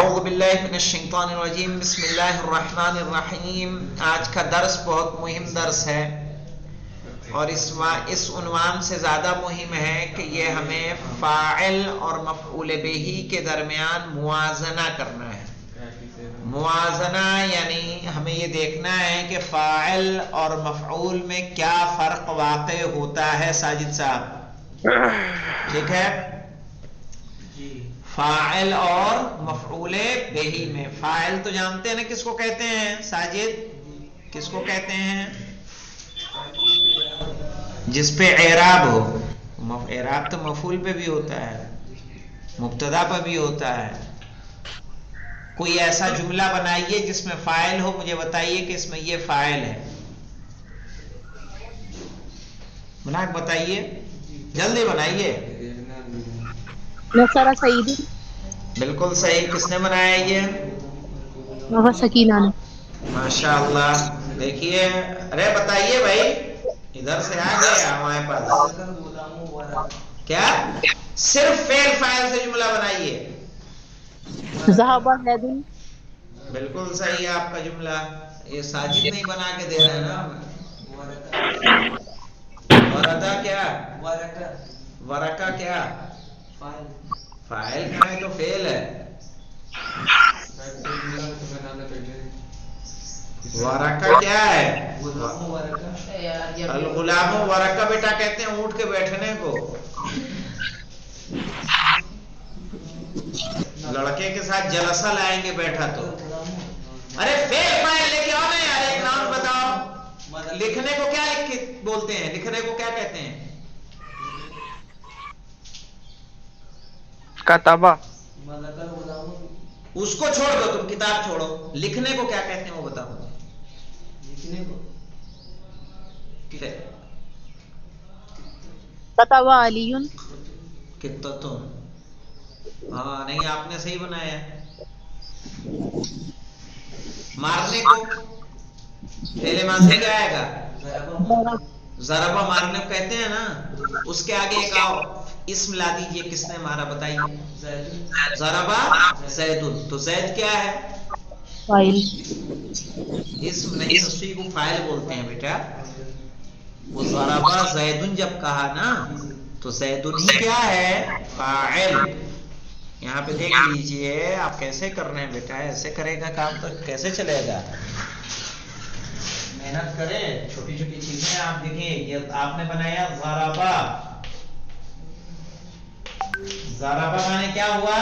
اعوذ باللہ من الشیطان الرجیم بسم اللہ الرحمن الرحیم۔ آج کا درس بہت مہم درس ہے اور اس عنوان سے زیادہ مہم ہے کہ یہ ہمیں فاعل اور مفعول بہ کے درمیان موازنہ کرنا ہے۔ موازنہ یعنی ہمیں یہ دیکھنا ہے کہ فاعل اور مفعول میں کیا فرق واقع ہوتا ہے۔ ساجد صاحب ٹھیک ہے؟ فاعل اور مفعول بہ میں، فاعل تو جانتے ہیں نا کس کو کہتے ہیں؟ ساجد کس کو کہتے ہیں؟ جس پہ اعراب ہو۔ اعراب تو مفعول پہ بھی ہوتا ہے، مبتدا پہ بھی ہوتا ہے۔ کوئی ایسا جملہ بنائیے جس میں فاعل ہو، مجھے بتائیے کہ اس میں یہ فاعل ہے۔ بنا کے بتائیے، جلدی بنائیے۔ نصر سعید، بالکل صحیح۔ کس نے بنایا یہ؟ محمد سکینہ نے۔ ماشاء اللہ۔ دیکھیے، ارے بتائیے بھائی، ادھر سے آ گیا ہمارے پاس۔ کیا صرف فعل فاعل سے جملہ بنائیے؟ ذهب زید، بالکل صحیح آپ کا جملہ۔ یہ ساجد نہیں بنا کے دے رہے ہیں نا۔ وردا کیا؟ ورکا کیا؟ فاعل کہاں ہے تو فعل ہے۔ ورکا کیا ہے؟ الغلام ورکا بیٹا کہتے ہیں اونٹ کے بیٹھنے کو، لڑکے کے ساتھ جلسہ لائیں گے بیٹھا تو۔ ارے فعل فاعل لے کے آؤ نا یار، ایک نام بتاؤ۔ لکھنے کو کیا بولتے ہیں؟ لکھنے کو کیا کہتے ہیں؟ کتابہ۔ اس کو چھوڑ دو، تم کتاب چھوڑو۔ لکھنے کو کیا کہتے ہیں وہ بتاؤ۔ کتب علی، کتتم۔ ہاں نہیں، آپ نے صحیح بنایا۔ مارنے کو فعل ماضی کیا آئے گا؟ ضربہ مارنے کو کہتے ہیں نا۔ اس کے آگے ایک آؤ اسم لا دیجئے، کس نے مارا بتائیے؟ ضربہ زید۔ تو زید کیا ہے؟ فاعل۔ اسم نہیں، اسی کو فاعل بولتے ہیں بیٹا۔ وہ ضربہ زید جب کہا نا تو زید ہی کیا ہے؟ فاعل۔ یہاں پہ دیکھ لیجئے آپ کیسے کر رہے ہیں بیٹا، ایسے کرے گا کام تو کیسے چلے گا؟ محنت کریں، چھوٹی چھوٹی چیزیں آپ دیکھیں۔ یہ آپ نے بنایا ضربہ، ضربہ مانے کیا ہوا؟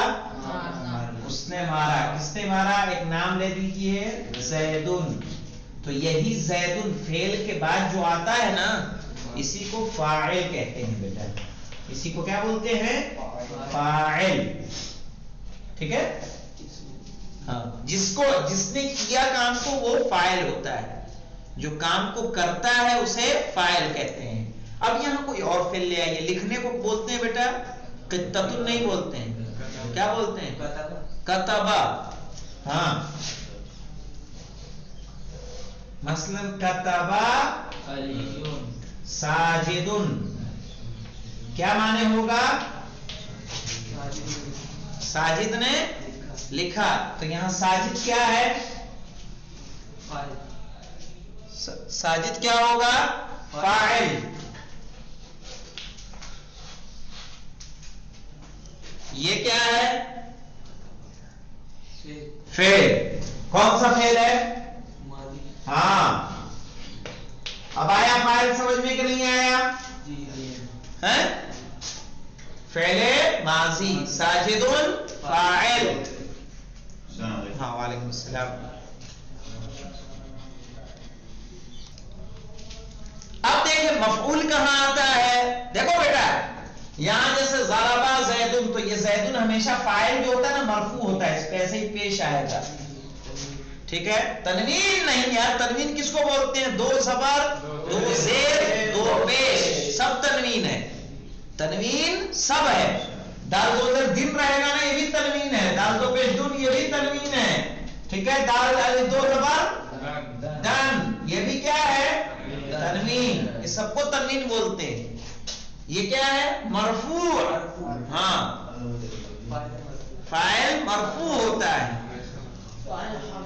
اس نے مارا۔ کس نے مارا؟ ایک نام لے دیجئے، زیدن۔ تو یہی زیدن فعل کے بعد جو آتا ہے نا، اسی کو فاعل کہتے ہیں بیٹا۔ اسی کو کیا بولتے ہیں؟ فاعل۔ ٹھیک ہے؟ ہاں، جس نے کیا کام کو وہ فاعل ہوتا ہے، جو کام کو کرتا ہے اسے فاعل کہتے ہیں۔ اب یہاں کوئی اور فعل لے آئیے۔ لکھنے کو بولتے ہیں بیٹا قطۃ نہیں بولتے ہیں، کیا بولتے ہیں؟ کتبہ۔ ہاں، مثلا کتبہ ساجد، کیا معنی ہوگا؟ ساجد نے لکھا۔ تو یہاں ساجد کیا ہے؟ ساجد کیا ہوگا؟ فاعل۔ یہ کیا ہے؟ فعل۔ کون سا فعل ہے؟ ہاں، اب آیا فاعل سمجھ میں کہ نہیں آیا؟ ہے فعل ماضی، ساجد فاعل۔ ہاں وعلیکم السلام۔ اب دیکھیں مفعول کہاں آتا ہے؟ دیکھو بیٹا، یہاں جیسے ضربہ زیدن، تو یہ زیدن ہمیشہ فاعل جو ہوتا ہے نا مرفوع ہوتا ہے، اس پہ ایسے ہی پیش آئے گا۔ ٹھیک ہے؟ تنوین نہیں یار، تنوین کس کو بولتے ہیں؟ دو زبر، دو زیر، دو پیش، سب تنوین ہے۔ تنوین سب ہے۔ دال دو زیر دن رہے گا نا، یہ بھی تنوین ہے۔ دال دو پیش دن، یہ بھی تنوین ہے۔ ٹھیک ہے؟ دال دو زبر دن، یہ بھی کیا ہے؟ تنوین۔ یہ سب کو تنوین بولتے ہیں۔ یہ کیا ہے؟ مرفوع۔ ہاں، फाइल मरफू होता है।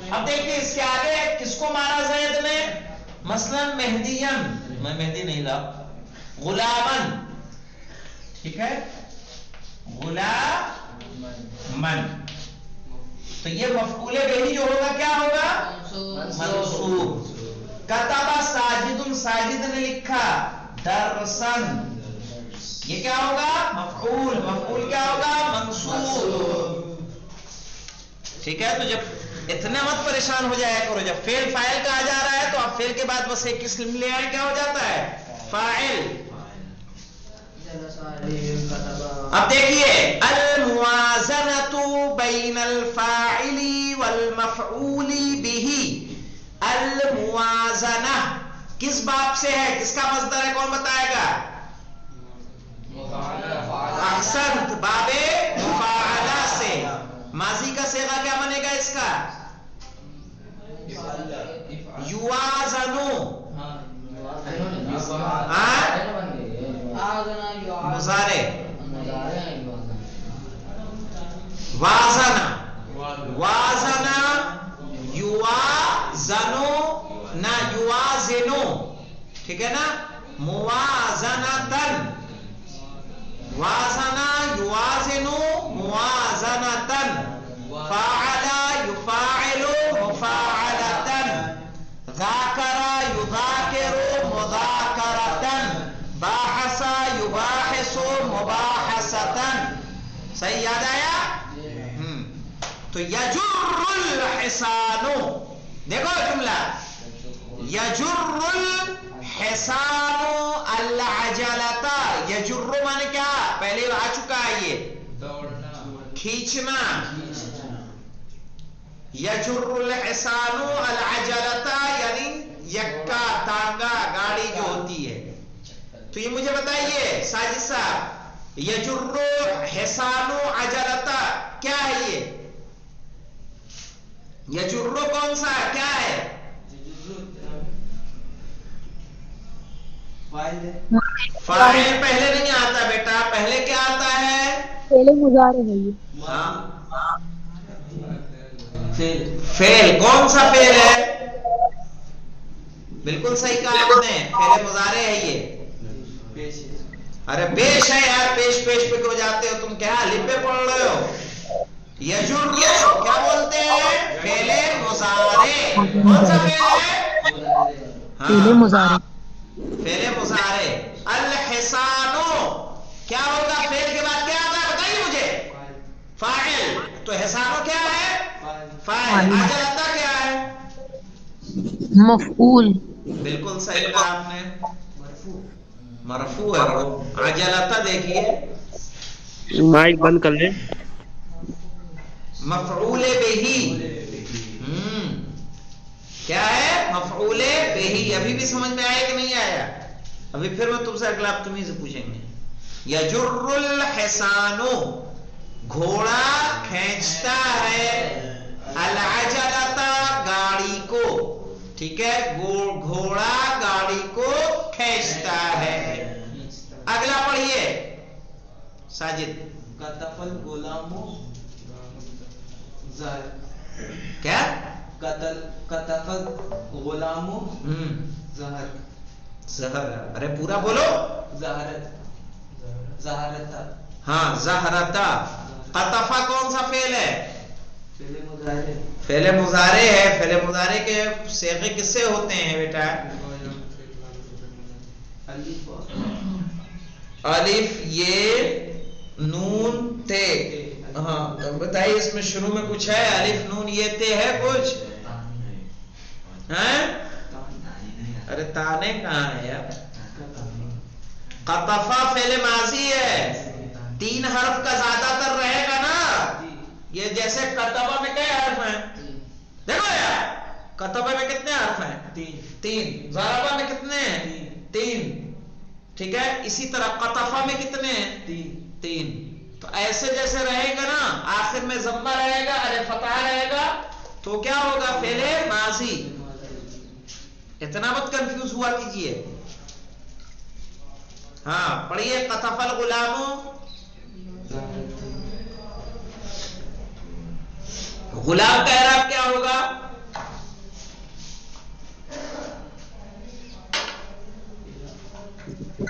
अब देखिए इसके आगे किसको मारा जैद ने, मसलन मेहदीयन, मैं मेहदी नहीं ला, गुलामन, ठीक है, गुलामन, तो ये मफऊल बिही जो होगा क्या होगा, मंसूब। कतबा साजिदुन, साजिद ने लिखा, दरसन, ये क्या होगा, मफऊल, मफऊल क्या होगा, मंसूब। ठीक है, तो जब इतने मत परेशान हो जाया करो, जब फेल फाइल का आ जा रहा है तो आप फेल के बाद बस एक किस्म ले आए, क्या हो जाता है, फाइल। अब देखिए, अल मुवाज़नतु बैनल फाइली वल मफऊली बिही, अल मुवाज़ना किस बाब से है, किसका मस्दर है, कौन बताएगा, अहसनत, बाबे मुफाअला से। माजी का सेगा क्या बनेगा इसका, युवाज़नु, मुज़ारे, वाज़ना, वाज़ना, युवाज़नु ना युवाज़िनु, ठीक है ना, मुवाज़नतन, वाज़ना युवाज़िनु मुवाज़नतन, फ़अला युफ़ाइलु मुफ़ाअलतन, ज़ाकरा युज़ाकिरु मुज़ाकरतन, बाहसा युबाहिसु मुबाहसतन। सही याद आया? तो यजुर्रुल हिसानु, देखो जुमला, यजुर्रुल हिसानु अल अजलता, यजुर्रु माने क्या, पहले आ चुका है ये, खींचना, यजुर्रुल हिसानु अल अजलता यानी यक्का, तांगा, गाड़ी जो होती है। तो ये मुझे बताइए साजिद साहब, यजुर्रु हिसानु अजलता क्या है ये, यजुर्रु कौन सा है, क्या है, फाइल पहले नहीं आता बेटा, पहले क्या आता है, पहले मुजारे है ये, हाँ, फेल, कौन सा फेल है, बिल्कुल सही कहा आपने, पहले मुजारे है ये, अरे पेश है यार, पेश पेश पे क्यों जाते हो तुम, क्या लिपे पढ़ रहे हो, यजुर्रु क्या बोलते हैं, पहले मुजारे, कौन सा फेल है, पहले मुजारे, फेले मुजारे, अल हिसानो क्या होगा, फेल के बाद क्या आता है बताइए मुझे, फाइल, तो हिसानो क्या है, फाइल, अजलता क्या है, मफऊल, बिल्कुल सही कहा आपने, मरफू है वो, अजलता देखिए, माइक बंद कर ले, मफऊले बिही, क्या है, मफऊले बिही। अभी भी समझ में आया कि नहीं आया, अभी फिर मैं तुमसे अगला तमीज पूछेंगे। यजुर्रुल हिसानु, घोड़ा खींचता है, अल अजलता गाड़ी को, ठीक है, घोड़ा गाड़ी को खींचता है। अगला पढ़िए साजिद, कतफल गुलामो, क्या, कतफल गुलामो जहर, जहर, अरे पूरा बोलो, जहरत, जहरता, हाँ जहरता। कतफा कौन सा फेल है, पहले मुजारे, फेले मुजारे है, फेले मुजारे के सेगे किससे होते हैं बेटा, अलिफ ये नून ते, हाँ बताइए इसमें शुरू में कुछ है, अलिफ नून ये ते है कुछ हैं, अरे ताने कहाँ है यार, कतफा फेले माजी है, 3 हर्फ का ज्यादातर रहेगा ना, ये जैसे कतबा में कितने हर्फ हैं, देखो यार कतबा में कितने हर्फ हैं, 3, ज़रबा में कितने हैं, 3, ठीक है, इसी तरह कतफा में कितने हैं, 3। तो ऐसे जैसे रहेगा ना, आखिर में जम्मा रहेगा, अरे फतह रहेगा, तो क्या होगा, फेले माजी। इतना मत कंफ्यूज हुआ कीजिए। हाँ पढ़िए, कतफल गुलामो, गुलाब का एराब क्या होगा?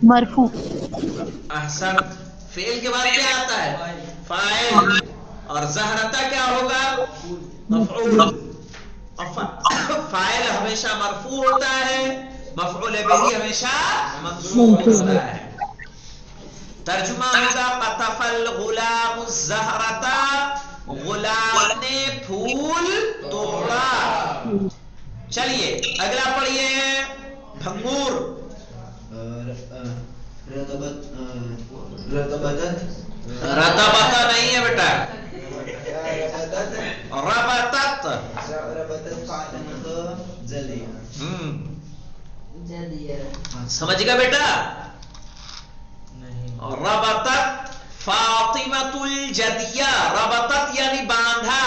मरफू। अहसन। फेल के बाद क्या आता है? फाइल। और ज़हरता क्या होगा? मफऊल। फाइल हमेशा मरफू होता है, मफऊल बिही हमेशा मंसूब होता है। तर्जुमा होगा कतफल गुलाम ज़हरता, गुलाम ने फूल तोड़ा। चलिए अगला पढ़िए भंगूर। रतबता नहीं है बेटा, रबतत। समझ गया बेटा? रबतत फातिमतुल जदिया। रबतत यानी बांधा,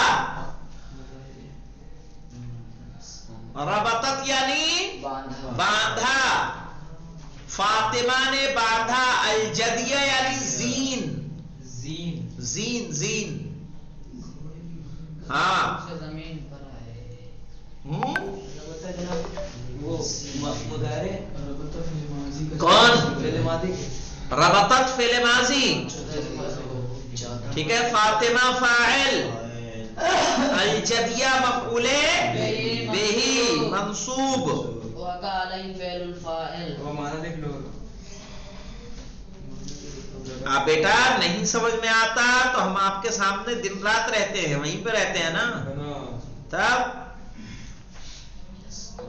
रबतत यानी बांधा। फातिमा ने बांधा। अल जदिया यानी जीन, जीन जीन। हाँ जमीन पर आए। वो मुदारे कौन? फेलेमादी। रबतत फेले माजी, ठीक है। फातिमा फाइल, अल जदिया मफऊले बिही मंसूब। वका अलैहि फ़िल फ़ाइल। वो माना देख लो। आप बेटा नहीं समझ में आता तो हम आपके सामने दिन रात रहते हैं, वहीं पे रहते हैं ना, तब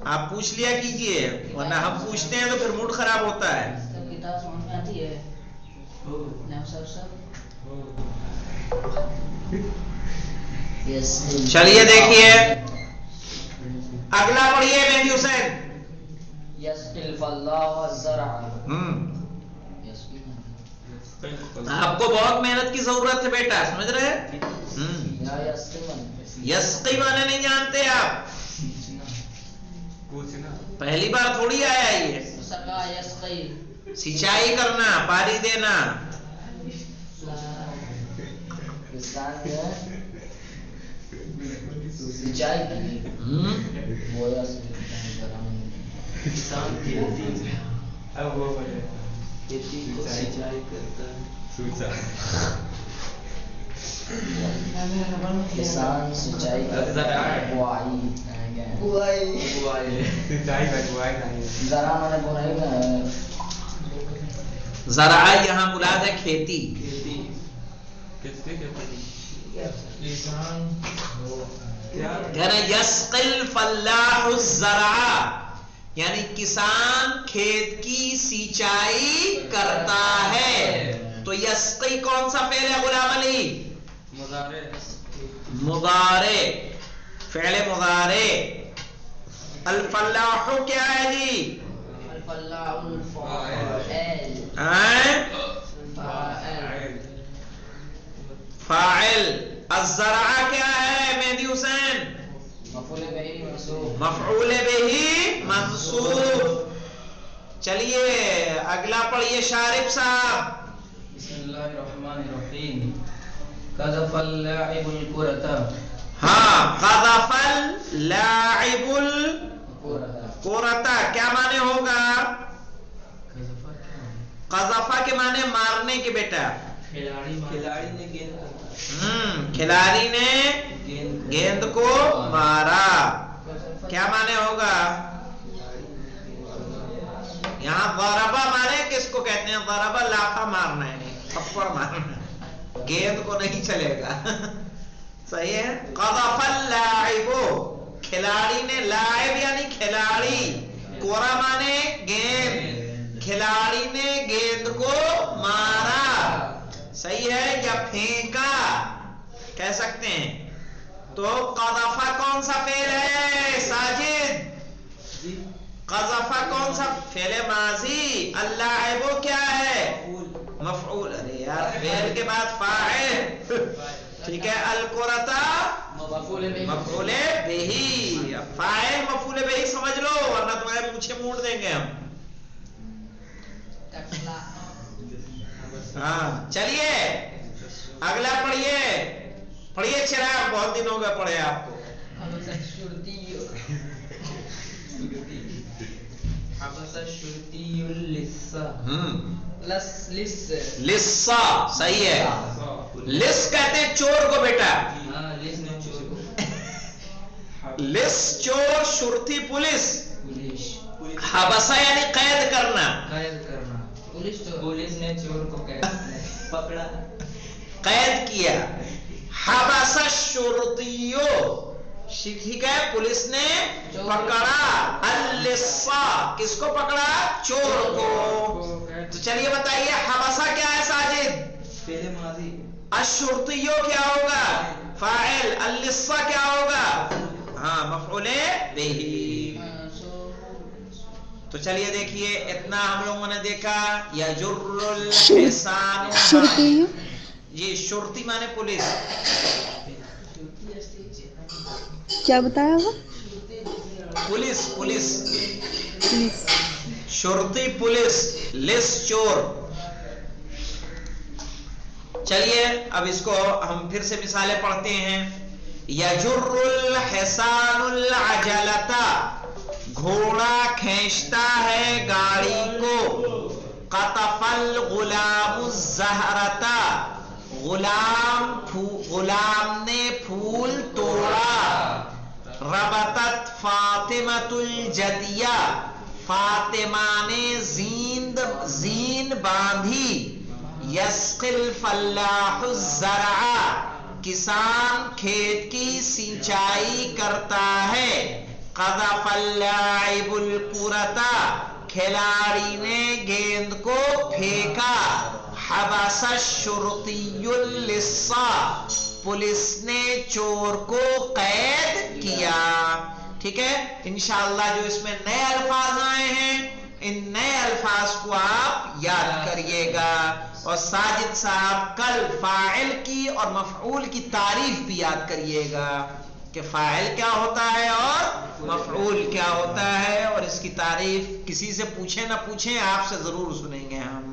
आप पूछ लिया कीजिए, वरना हम पूछते हैं तो फिर मूड खराब होता है। किताब समझ में आती है? चलिए देखिए अगला पढ़िए मेहदी हुसैन। यस्किल फल्लाह ज़रा। आपको बहुत मेहनत की जरूरत है बेटा, समझ रहे हैं? यस्की माने नहीं जानते आप, पहली बार थोड़ी आया ये। सिंचाई करना, पानी देना। सिंचाई करनी। किसान खेती को सिंचाई करता है। किसान सिंचाई करता है। बुआई सिंचाई का बुआई नहीं। जरा मैंने बुआई का है। जरा यहाँ मुराद है खेती। खेती किसके किसान क्या यस्किल फल्लाहु ज़रा, यानी किसान खेत की सिंचाई करता है। तो यस्की कौन सा फेल है गुलाम अली? मुदारे, फेल मुदारे। अल फल्लाहु क्या है जी? अल फल्लाहुल फाइल। फाइल। अज़्ज़रा क्या है मेहदी हुसैन? मफ़ऊल बिही मंसूब। चलिए अगला पढ़िए शारिफ साहब। बिस्मिल्लाहिर्रहमानिर्रहीम। क़ज़फ़ल लाइबुल कुरता। हाँ, क़ज़फ़ल लाइबुल कुरता क्या माने होगा? क़ज़फ़ा के माने मारने के बेटा। खिलाड़ी ने गेंद को खिलाड़ी ने गेंद को मारा, क्या माने होगा? यहाँ ज़रबा माने किसको कहते हैं? ज़रबा लाफा मारना है, थप्पड़ मारना, गेंद को नहीं चलेगा। सही है। क़ज़फ़ल लाइबु, खिलाड़ी ने, लाइब यानी खिलाड़ी, कोरा माने गेंद, खिलाड़ी ने गेंद को मारा। सही है, या फेंका कह सकते हैं। तो क़ज़फ़ा कौन सा फेल है साजिद? क़ज़फ़ा कौन सा फेल माजी? अल्लाइबु क्या है? मफ़ऊल। अरे यार फेल के बाद फाइल, ठीक है। अल कुरता मफ़ऊल बिही। फाइल मफ़ऊल बिही समझ लो, वरना तुम्हारे पीछे मूड देंगे हम। हाँ चलिए अगला पढ़िए। पढ़िए चिराग, बहुत दिन हो गए पढ़े आपको। लिस्सा सही है। लिस कहते हैं चोर को बेटा। लिस चोर, शुरती पुलिस। हबसा यानी कैद करना। पुलिस ने चोर को पकड़ा, कैद किया। हबसा शुरतियो, ठीक है, पुलिस ने पकड़ा। अल-लिस्सा, किसको पकड़ा? चोर को। तो चलिए बताइए हबसा क्या है साजिद? अशुरतियो क्या होगा? फाइल। अल-लिस्सा क्या होगा? हाँ, मफऊले बिही। तो चलिए देखिए, इतना हम लोगों ने देखा। यजुर्रुल हिसानु, शुरती, जी शुरती माने पुलिस। क्या बताया वो? Police, police, police. शुरती पुलिस, लिस चोर। चलिए अब इसको हम फिर से मिसालें पढ़ते हैं। यजुर्रुल हिसानुल अजलता, घोड़ा खींचता है गाड़ी को। कतफल गुलामुज ज़हरता, गुलाम ने फूल तोड़ा। रबतत फातिमतुल जदिया, फातिमा ने जीन बांधी। यस्किल फल्लाहुज ज़रआ, किसान खेत की सिंचाई करता है। क़ज़फ़ल लाइबुल कुरता, खिलाड़ी ने गेंद को फेंका। हबसा शुरतियुल लिस्सा, पुलिस ने चोर को कैद किया। ठीक है, इंशाअल्लाह जो इसमें नए अल्फाज आए हैं, इन नए अल्फाज को आप याद करिएगा। और साजिद साहब कल फाइल की और मफऊल की तारीफ भी याद करिएगा कि फाइल क्या होता है और मफऊल क्या होता है, और इसकी तारीफ किसी से पूछे ना पूछे, आपसे जरूर सुनेंगे हम।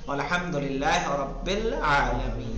अल्हम्दुलिल्लाह रब्बिल आलमीन।